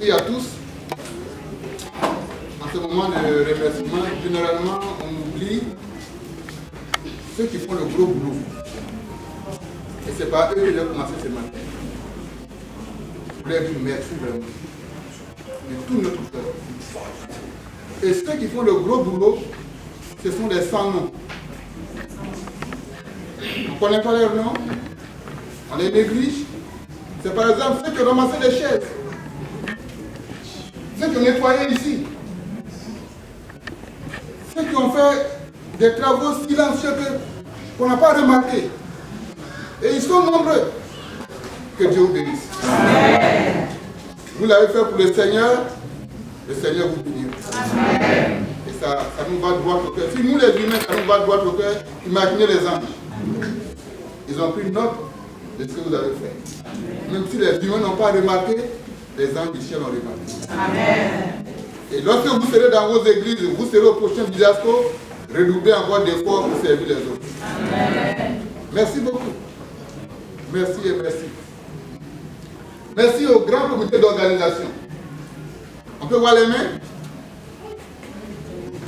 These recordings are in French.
Merci à tous. En ce moment de remerciement, généralement, on oublie ceux qui font le gros boulot. Et c'est pas eux qui ont commencé ce matin. Je voulais dire merci vraiment. De tout notre cœur. Et ceux qui font le gros boulot, ce sont des sans-noms. On ne connaît pas leur nom, on les néglige. C'est par exemple ceux qui ont ramassé les chaises, ceux qui ont nettoyé ici, ceux qui ont fait des travaux silencieux qu'on n'a pas remarqué. Et ils sont nombreux. Que Dieu vous bénisse. Amen. Vous l'avez fait pour le Seigneur vous bénira. Amen. Et ça nous va droit au cœur. Si nous les humains, ça nous va droit au cœur, imaginez les anges. Ils ont pris note de ce que vous avez fait. Amen. Même si les humains n'ont pas remarqué, les anges du ciel ont remarqué. Amen. Et lorsque vous serez dans vos églises, vous serez au prochain Didasco, redoublez encore d'efforts pour servir les autres. Amen. Merci beaucoup. Merci et merci. Merci au grand comité d'organisation. On peut voir les mains?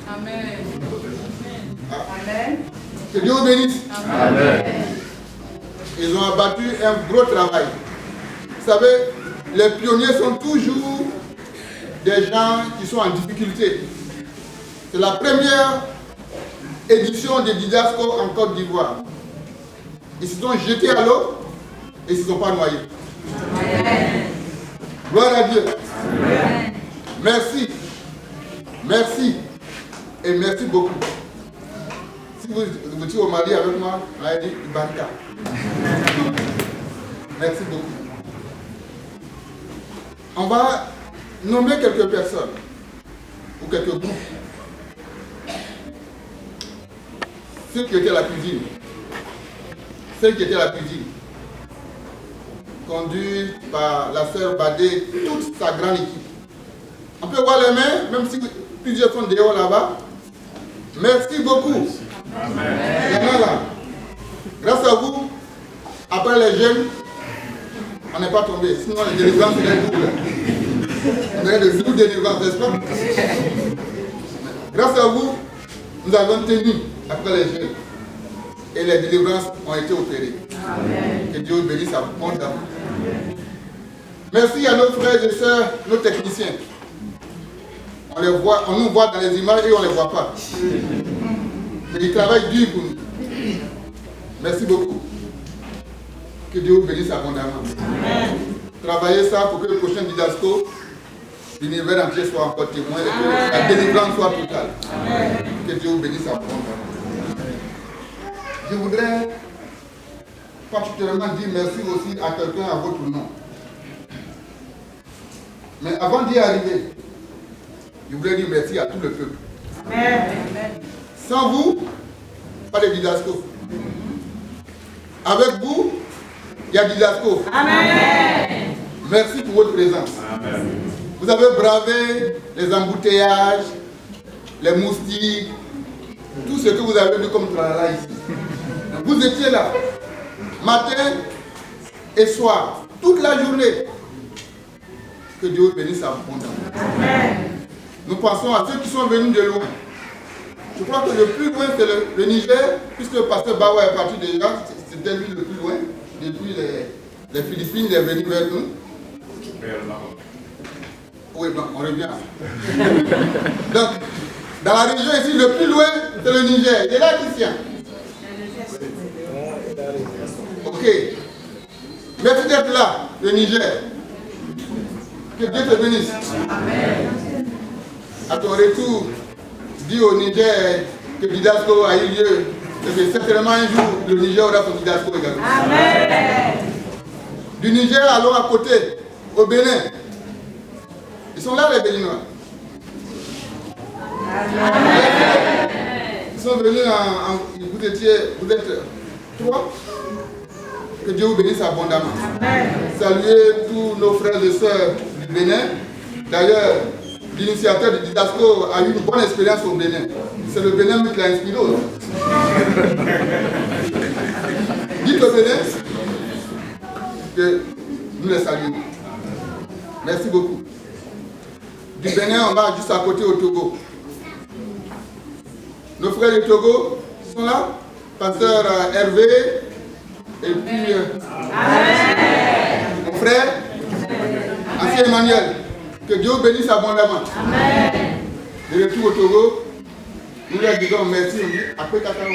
Amen. Amen. Que Dieu vous bénisse. Amen. Ils ont abattu un gros travail. Vous savez, les pionniers sont toujours des gens qui sont en difficulté. C'est la première édition de Didasco en Côte d'Ivoire. Ils se sont jetés à l'eau et ils ne se sont pas noyés. Amen. Gloire à Dieu. Amen. Merci. Merci. Et merci beaucoup. Si vous étiez au Mali avec moi, on a dit Ibarka. Merci beaucoup. On va nommer quelques personnes ou quelques groupes. Ceux qui étaient à la cuisine. Ceux qui étaient à la cuisine. Conduit par la sœur Badé, toute sa grande équipe. On peut voir les mains, même si plusieurs sont dehors là-bas. Merci beaucoup. Amen. Il y en a là. Grâce à vous, après les jeunes, on n'est pas tombé. Sinon, les délivrances seraient doubles. On aurait de doubles délivrances, n'est-ce pas? Grâce à vous, nous avons tenu après les jeunes. Et les délivrances ont été opérées. Amen. Que Dieu vous bénisse abondamment. Merci à nos frères et sœurs, nos techniciens. On les voit, on nous voit dans les images et on ne les voit pas. Mais ils travaillent dur pour nous. Merci beaucoup. Que Dieu vous bénisse abondamment. Amen. Travaillez ça pour que le prochain Didasco, l'univers entier soit encore témoin et que la délivrance soit totale. Amen. Que Dieu vous bénisse abondamment. Je voudrais particulièrement dire merci aussi à quelqu'un à votre nom. Mais avant d'y arriver, je voudrais dire merci à tout le peuple. Amen. Sans vous, pas de Didasco. Avec vous, il y a Didasco. Amen. Merci pour votre présence. Amen. Vous avez bravé les embouteillages, les moustiques, tout ce que vous avez vu comme travail ici. Vous étiez là, matin et soir, toute la journée. Que Dieu vous bénisse abondamment. Amen. Nous pensons à ceux qui sont venus de loin. Je crois que le plus loin, c'est le Niger, puisque le pasteur Bawa est parti déjà, c'était lui le plus loin. Depuis les Philippines, il est venu vers nous. Oui, bon, on revient. Donc, dans la région ici, le plus loin, c'est le Niger. Il est là, Christian. Ok. Merci d'être là, le Niger. Que Dieu te bénisse. Amen. À ton retour, dis au Niger que Didasco a eu lieu. Et que certainement un jour, le Niger aura son Didasco également. Amen. Du Niger, allons à côté, au Bénin. Ils sont là, les Béninois. Amen. Ils sont venus vous êtes 3. Que Dieu vous bénisse abondamment. Amen. Saluez tous nos frères et sœurs du Bénin. D'ailleurs, l'initiateur de Didasco a eu une bonne expérience au Bénin. C'est le Bénin qui l'a inspiré. Dites au Bénin que nous les saluons. Merci beaucoup. du Bénin, on va juste à côté au Togo. Nos frères du Togo sont là. Pasteur Hervé, et puis mon frère, Ancien Emmanuel. Que Dieu bénisse abondamment. Amen. De retour au Togo, nous leur disons merci après Kakao.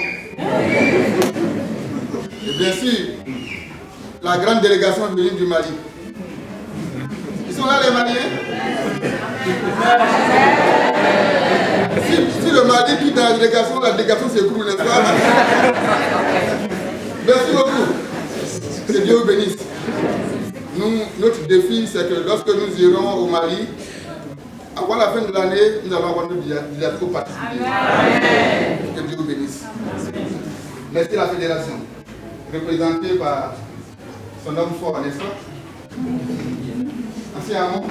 Et bien sûr, la grande délégation venue du Mali. Ils sont là les Maliens? Si le Mali quitte la délégation s'écroule, n'est-ce pas? Merci beaucoup. Que Dieu vous bénisse. Notre défi, c'est que lorsque nous irons au Mali, avant la fin de l'année, nous allons avoir nos dialectes particuliers. Que Dieu vous bénisse. Merci la fédération, représentée par son homme fort, n'est-ce pas? Anciennement,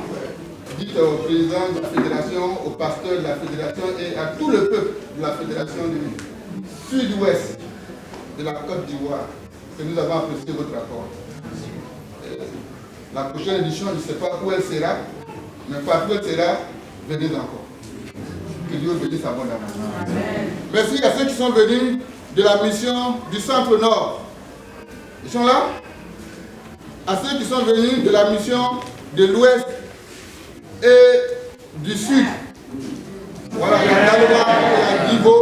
dites au président de la fédération, au pasteur de la fédération et à tout le peuple de la fédération du sud-ouest de la Côte d'Ivoire que nous avons apprécié votre rapport. La prochaine édition, je ne sais pas où elle sera, mais partout où elle sera, venez encore. Que Dieu vous bénisse abondamment. Merci à ceux qui sont venus de la mission du centre-nord. Ils sont là? À ceux qui sont venus de la mission de l'ouest et du sud. Voilà, il y a Daloa, il y a Divo,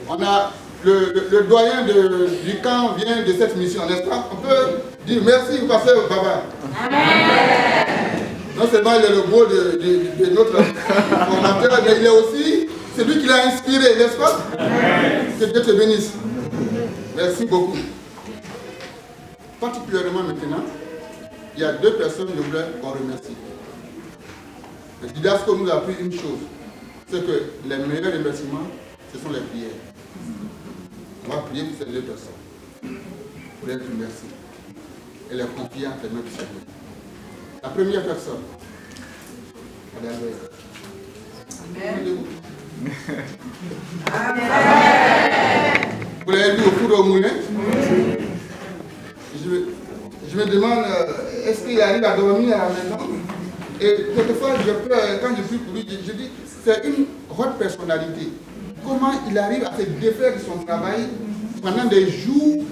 on a le doyen du camp vient de cette mission, n'est-ce pas? On peut dire merci au pasteur Baba. Amen. Non seulement il est le beau de notre formateur, mais il est aussi celui qui l'a inspiré, n'est-ce pas? Amen. Que Dieu te bénisse. Merci beaucoup. Particulièrement maintenant, il y a deux personnes que je voudrais qu'on remercie. Le Didasco nous a appris une chose, c'est que les meilleurs remerciements, ce sont les prières. On va prier pour ces deux personnes, pour les remercier et les confier entre les mains du Seigneur. La première personne, Madame Amen. Amen. Vous l'avez vu au cours au moulin? Je me demande, est-ce qu'il arrive à dormir à la maison? Et quelquefois, quand je prie pour lui, je dis, c'est une haute personnalité. Comment il arrive à se défaire de son travail pendant des jours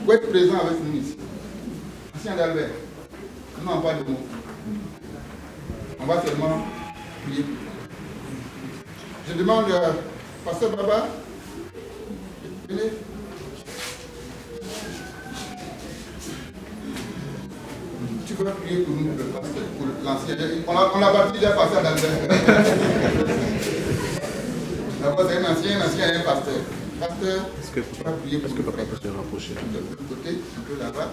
pour être présent avec nous ici? Ancien d'Albert, nous n'avons pas de mots. On va seulement prier. Je demande, Pasteur Baba, venez. Tu vas prier pour nous, pour l'ancien. On a bâti déjà Pasteur d'Albert. D'abord, c'est un ancien et un pasteur. Pasteur, tu vas prier pour nous. Est-ce que papa peut se rapprocher de l'autre côté, un peu là-bas?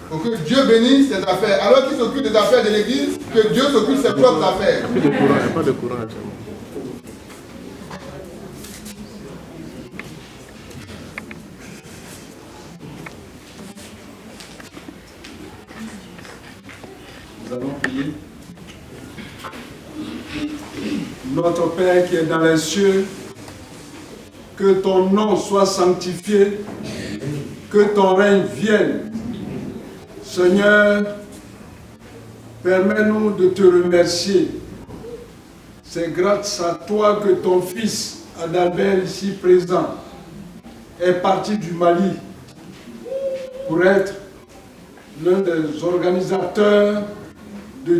Pour que Dieu bénisse ses affaires. Alors qu'il s'occupe des affaires de l'église, que Dieu s'occupe de ses propres affaires. Il n'y a pas de courant actuellement. Nous allons prier. Notre Père qui est dans les cieux, que ton nom soit sanctifié, que ton règne vienne. Seigneur, permets-nous de te remercier. C'est grâce à toi que ton fils, Adalbert, ici présent, est parti du Mali pour être l'un des organisateurs de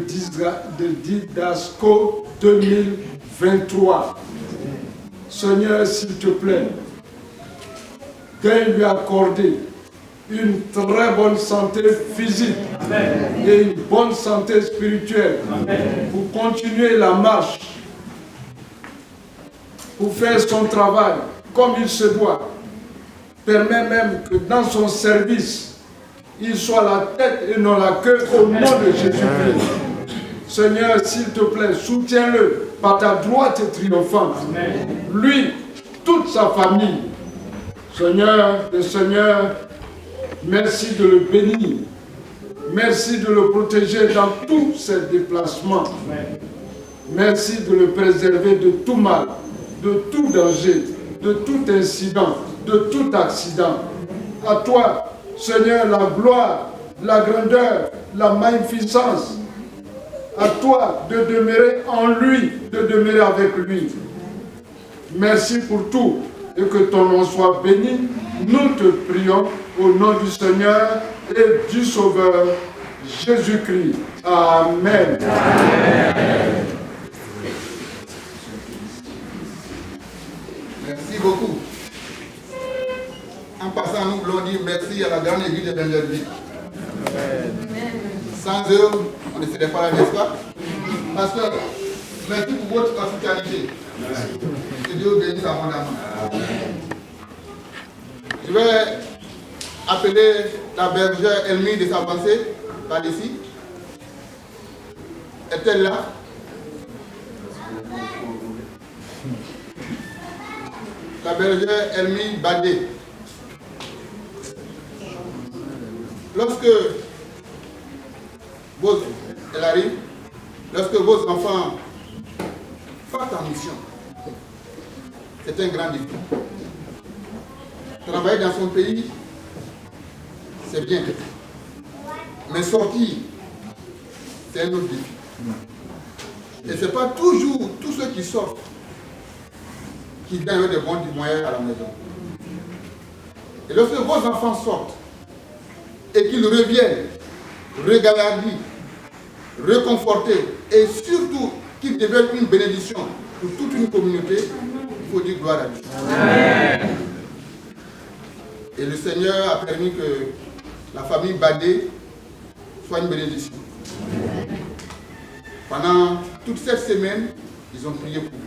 Didasco 2023. Seigneur, s'il te plaît, daigne lui accorder une très bonne santé physique. Amen. Et une bonne santé spirituelle. Amen. Pour continuer la marche, pour faire son travail comme il se doit. Permet même que dans son service, il soit la tête et non la queue au nom de Jésus-Christ. Seigneur, s'il te plaît, soutiens-le par ta droite triomphante. Amen. Lui, toute sa famille. Seigneur, le Seigneur, merci de le bénir. Merci de le protéger dans tous ses déplacements. Amen. Merci de le préserver de tout mal, de tout danger, de tout incident, de tout accident. À toi, Seigneur, la gloire, la grandeur, la magnificence. À toi de demeurer en lui, de demeurer avec lui. Merci pour tout et que ton nom soit béni. Nous te prions au nom du Seigneur et du Sauveur Jésus-Christ. Amen. Amen. Merci beaucoup. En passant, nous voulons dire merci à la grande église de Benjerville. Sans eux, on ne serait pas là, n'est-ce pas? Pasteur, merci pour votre hospitalité. Que Dieu bénisse abondamment. Je vais appeler la bergère Elmie de s'avancer par ici. Est-elle là? La bergère Elmie Badé. Lorsque elle arrive, lorsque vos enfants partent en mission, c'est un grand défi. Travailler dans son pays, c'est bien. Mais sortir, c'est un autre défi. Et ce n'est pas toujours tous ceux qui sortent qui gagnent des bons moyens à la maison. Et lorsque vos enfants sortent et qu'ils reviennent regardés, réconfortés et surtout qu'ils deviennent une bénédiction pour toute une communauté, il faut dire gloire à Dieu. Amen. Et le Seigneur a permis que la famille Badé soit une bénédiction. Pendant toute cette semaine, ils ont prié pour vous.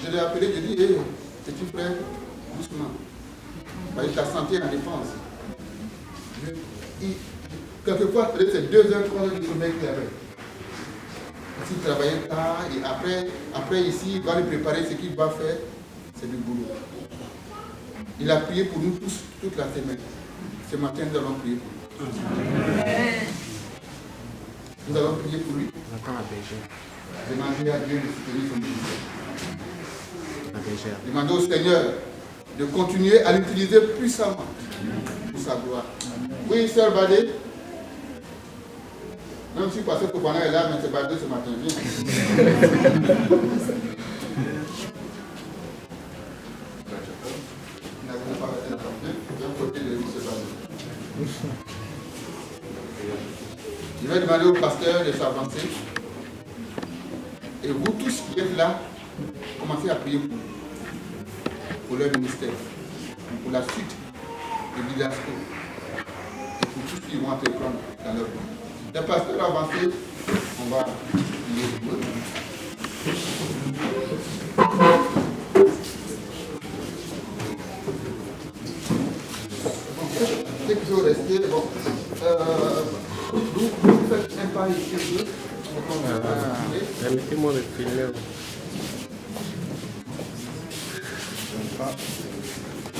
Je l'ai appelé, je dis, hé, petit frère, doucement. Ta santé en défense. Quelquefois, peut-être c'est 2 heures, 3 heures de sommeil qu'il avait. S'il travaillait tard, et après ici, il va lui préparer ce qu'il va faire, c'est du boulot. Il a prié pour nous tous toute la semaine. Ce matin, nous allons prier pour lui. Nous allons prier pour lui. Demander à Dieu de soutenir son ministère. Demandez au Seigneur de continuer à l'utiliser puissamment pour sa gloire. Oui, sœur Badé. Même si Pasteur Kopana est là, mais c'est Badé ce matin. Viens. Je vais demander au pasteur de s'avancer. Et vous tous qui êtes là, commencez à prier pour leur ministère, pour la suite de l'IDASCO et pour tout ce qu'ils vont entreprendre dans leur vie. Les pasteurs avancés, on va prier pour eux. Ceux qui sont restés, bon, vous faites un pas ici. Permettez-moi de filmer.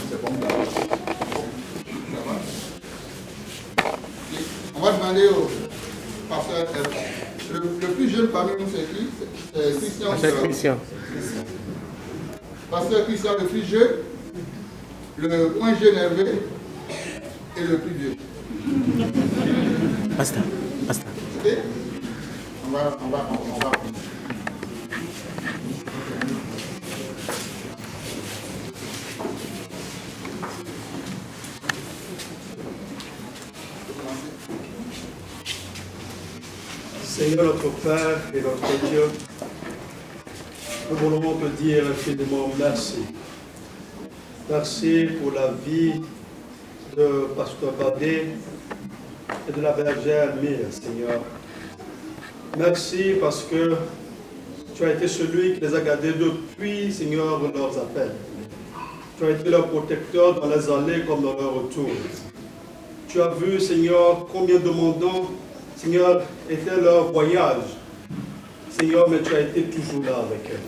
C'est bon, là. Ça va. On va demander au pasteur. Le plus jeune parmi nous, c'est qui? C'est Christian. Pasteur Christian. Pasteur Christian, le plus jeune, le moins jeune Hervé et le plus vieux. Pasteur. Ok? On va. Seigneur notre Père et notre Dieu, nous voulons te dire infiniment merci. Merci pour la vie de Pasteur Badé et de la bergère Mire, Seigneur. Merci parce que tu as été celui qui les a gardés depuis, Seigneur, leurs appels. Tu as été leur protecteur dans les allées comme dans leur retour. Tu as vu, Seigneur, combien demandants, Seigneur, était leur voyage. Seigneur, mais tu as été toujours là avec eux.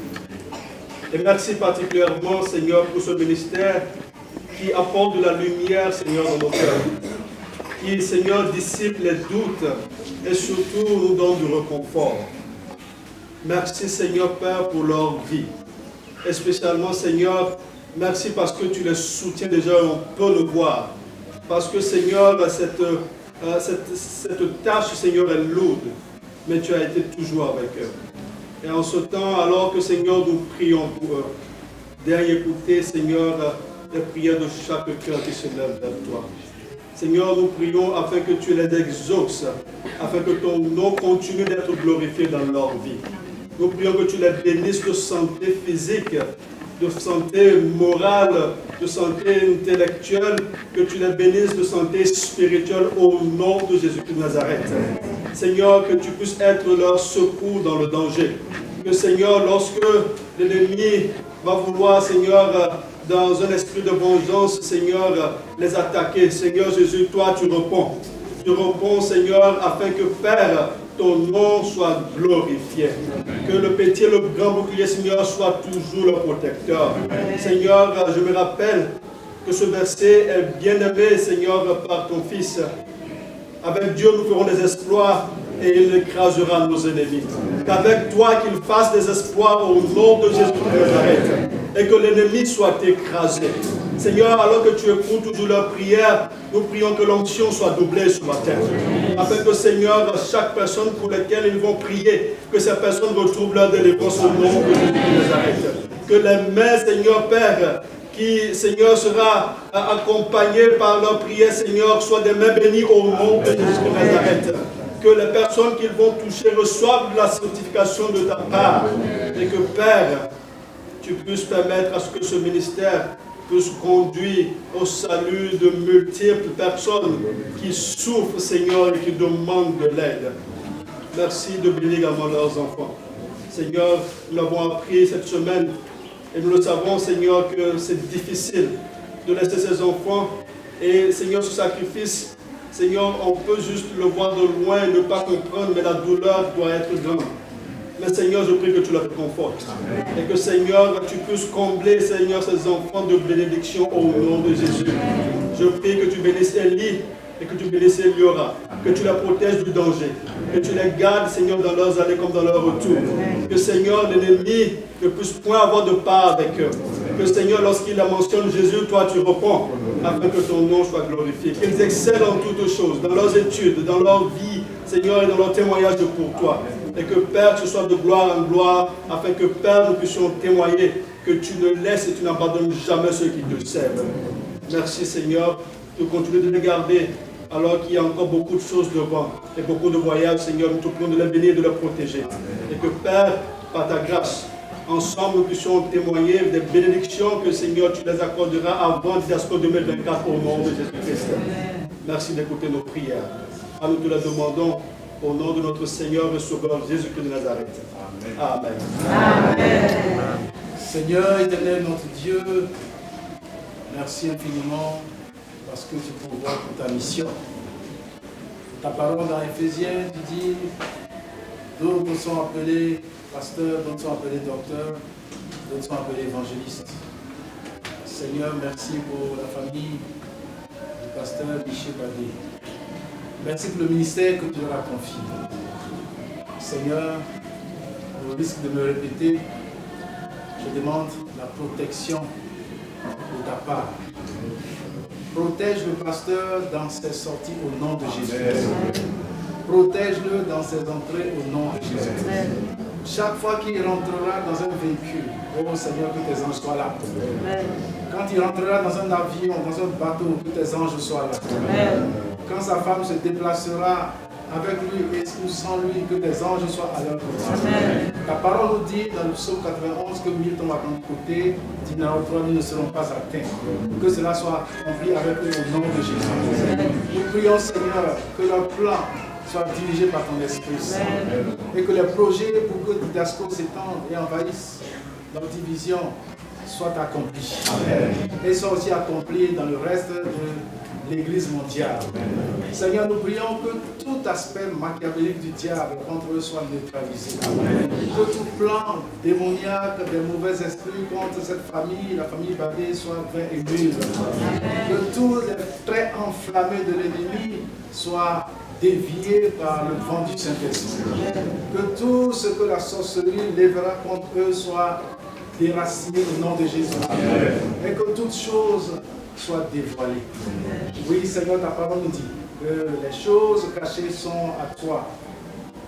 Et merci particulièrement, Seigneur, pour ce ministère qui apporte de la lumière, Seigneur, dans nos cœurs. Qui, Seigneur, dissipe les doutes et surtout nous donne du réconfort. Merci, Seigneur, Père, pour leur vie. Et spécialement, Seigneur, merci parce que tu les soutiens déjà, on peut le voir. Parce que, Seigneur, cette cette tâche, Seigneur, est lourde, mais tu as été toujours avec eux. Et en ce temps, alors que, Seigneur, nous prions pour eux, daigne écouter, Seigneur, les prières de chaque cœur qui se lève vers toi. Seigneur, nous prions afin que tu les exauces, afin que ton nom continue d'être glorifié dans leur vie. Nous prions que tu les bénisses de santé physique, de santé morale, de santé intellectuelle, que tu les bénisses de santé spirituelle au nom de Jésus-Christ de Nazareth. Seigneur, que tu puisses être leur secours dans le danger. Que Seigneur, lorsque l'ennemi va vouloir, Seigneur, dans un esprit de vengeance, Seigneur, les attaquer. Seigneur Jésus, toi tu réponds. Tu réponds, Seigneur, afin que, Père, ton nom soit glorifié. Que le petit et le grand bouclier, Seigneur, soit toujours le protecteur. Seigneur, je me rappelle que ce verset est bien aimé, Seigneur, par ton Fils. Avec Dieu, nous ferons des exploits et il écrasera nos ennemis. Qu'avec toi, qu'il fasse des exploits au nom de Jésus de Nazareth et que l'ennemi soit écrasé. Seigneur, alors que tu écoutes toujours leurs prières, nous prions que l'onction soit doublée sur la terre. Afin que, Seigneur, chaque personne pour laquelle ils vont prier, que ces personnes retrouvent leur délivrance au nom de Jésus de Nazareth. Que les mains, Seigneur Père, qui, Seigneur, sera accompagné par leur prière, Seigneur, soient des mains bénies au nom de Jésus de Nazareth. Que les personnes qu'ils vont toucher reçoivent la sanctification de ta part. Et que, Père, tu puisses permettre à ce que ce ministère puisse conduire au salut de multiples personnes qui souffrent, Seigneur, et qui demandent de l'aide. Merci de bénir également leurs enfants. Seigneur, nous l'avons appris cette semaine et nous le savons, Seigneur, que c'est difficile de laisser ses enfants. Et Seigneur, ce sacrifice, Seigneur, on peut juste le voir de loin et ne pas comprendre, mais la douleur doit être grande. Mais Seigneur, je prie que tu le réconfortes. Et que Seigneur, tu puisses combler, Seigneur, ces enfants de bénédiction au nom de Jésus. Je prie que tu bénisses Élie et que tu bénisses Eliora. Que tu la protèges du danger. Que tu les gardes, Seigneur, dans leurs allées comme dans leur retour. Que Seigneur, l'ennemi ne puisse point avoir de part avec eux. Que Seigneur, lorsqu'il mentionne Jésus, toi tu réponds, afin que ton nom soit glorifié. Qu'ils excellent en toutes choses, dans leurs études, dans leur vie, Seigneur, et dans leur témoignage pour toi. Et que Père, tu sois de gloire en gloire, afin que Père, nous puissions témoigner que tu ne laisses et tu n'abandonnes jamais ceux qui te servent. Merci Seigneur, de continuer de les garder, alors qu'il y a encore beaucoup de choses devant, et beaucoup de voyages, Seigneur, nous te prions de les bénir et de les protéger. Et que Père, par ta grâce, ensemble nous puissions témoigner des bénédictions que Seigneur, tu les accorderas avant Diaspora 2024 au nom de Jésus-Christ. Merci d'écouter nos prières. Nous te les demandons au nom de notre Seigneur et Sauveur Jésus-Christ de Nazareth. Amen. Amen. Seigneur éternel, notre Dieu, merci infiniment parce que tu pourvois pour ta mission. Ta parole dans Éphésiens, tu dis, d'autres sont appelés pasteurs, d'autres sont appelés docteurs, d'autres sont appelés évangélistes. Seigneur, merci pour la famille du pasteur Michel Badé. Merci pour le ministère que tu leur as confié. Seigneur, au risque de me répéter, je demande la protection de ta part. Protège le pasteur dans ses sorties au nom de Jésus. Protège-le dans ses entrées au nom de Jésus. Chaque fois qu'il rentrera dans un véhicule, oh Seigneur, que tes anges soient là. Quand il rentrera dans un avion, dans un bateau, que tes anges soient là. Quand sa femme se déplacera avec lui et sans lui, que tes anges soient à leur côté. Ta parole nous dit dans le psaume 91 que 1000 tombent à ton côté, 10 nous ne seront pas atteints. Que cela soit accompli avec eux au nom de Jésus. Nous prions Seigneur que leur plan soit dirigé par ton Esprit Saint et que les projets pour que Diaspora s'étendent et envahissent leur division soient accomplis. Et soient aussi accomplis dans le reste de l'Église mondiale. Seigneur, nous prions que tout aspect machiavélique du diable contre eux soit neutralisé. Que tout plan démoniaque des mauvais esprits contre cette famille, la famille Badé, soit vain et nul. Que tous les traits enflammés de l'ennemi soient déviés par le vent du Saint-Esprit. Que tout ce que la sorcellerie lèvera contre eux soit déraciné au nom de Jésus. Et que toutes choses soient dévoilées. Oui, Seigneur, ta parole nous dit que les choses cachées sont à toi,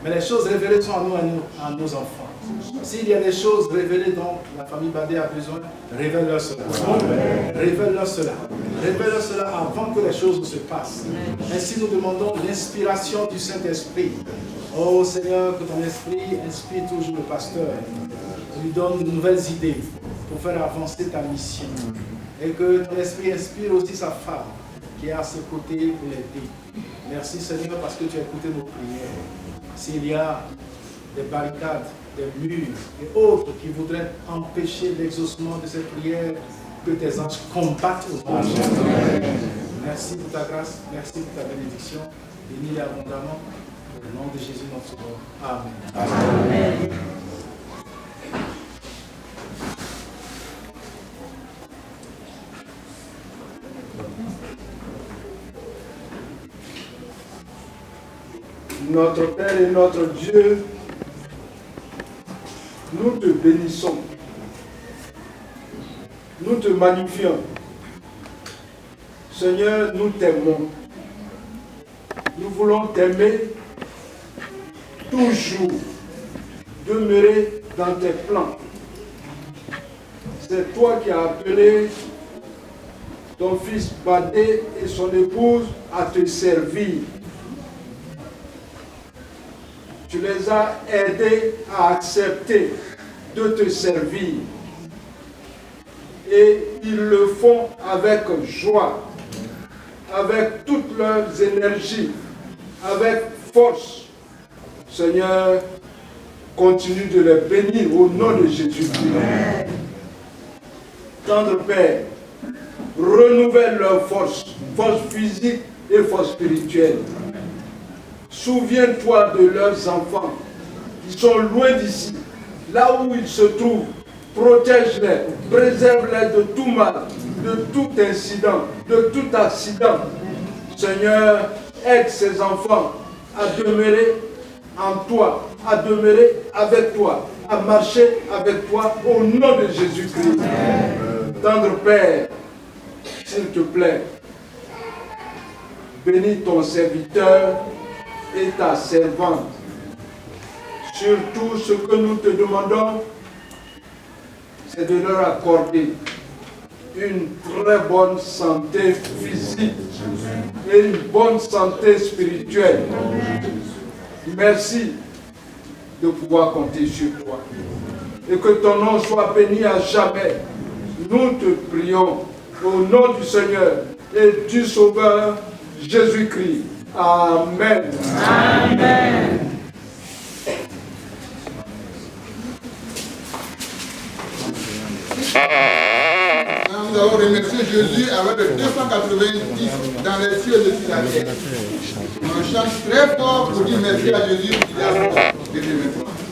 mais les choses révélées sont à nos enfants. S'il y a des choses révélées dont la famille Badé a besoin, révèle-leur cela. Révèle-leur cela. Révèle-leur cela avant que les choses ne se passent. Ainsi, nous demandons l'inspiration du Saint-Esprit. Oh Seigneur, que ton esprit inspire toujours le pasteur. Lui donne de nouvelles idées pour faire avancer ta mission. Et que ton esprit inspire aussi sa femme qui est à ses côtés pour l'aider. Merci Seigneur parce que tu as écouté nos prières. S'il y a des barricades, des murs et autres qui voudraient empêcher l'exaucement de ces prières, que tes anges combattent au nom de Jésus. Merci pour ta grâce, merci pour ta bénédiction. Bénis-les abondamment. Au nom de Jésus notre Sauveur. Amen. Amen. Notre Père et notre Dieu, nous te bénissons, nous te magnifions. Seigneur, nous t'aimons. Nous voulons t'aimer toujours, demeurer dans tes plans. C'est toi qui as appelé ton fils Badé et son épouse à te servir. Tu les as aidés à accepter de te servir. Et ils le font avec joie, avec toutes leurs énergies, avec force. Seigneur, continue de les bénir au nom de Jésus-Christ. Tendre Père, renouvelle leur force, force physique et force spirituelle. Souviens-toi de leurs enfants qui sont loin d'ici, là où ils se trouvent. Protège-les, préserve-les de tout mal, de tout incident, de tout accident. Seigneur, aide ces enfants à demeurer en toi, à demeurer avec toi, à marcher avec toi au nom de Jésus-Christ. Tendre Père, s'il te plaît, bénis ton serviteur et ta servante. Surtout, ce que nous te demandons, c'est de leur accorder une très bonne santé physique et une bonne santé spirituelle. Merci de pouvoir compter sur toi. Et que ton nom soit béni à jamais. Nous te prions au nom du Seigneur et du Sauveur Jésus-Christ. Amen. Amen. Nous avons remercié Jésus avec le 290 dans les cieux de la terre. On chante très fort pour dire merci à Jésus qui est à nous.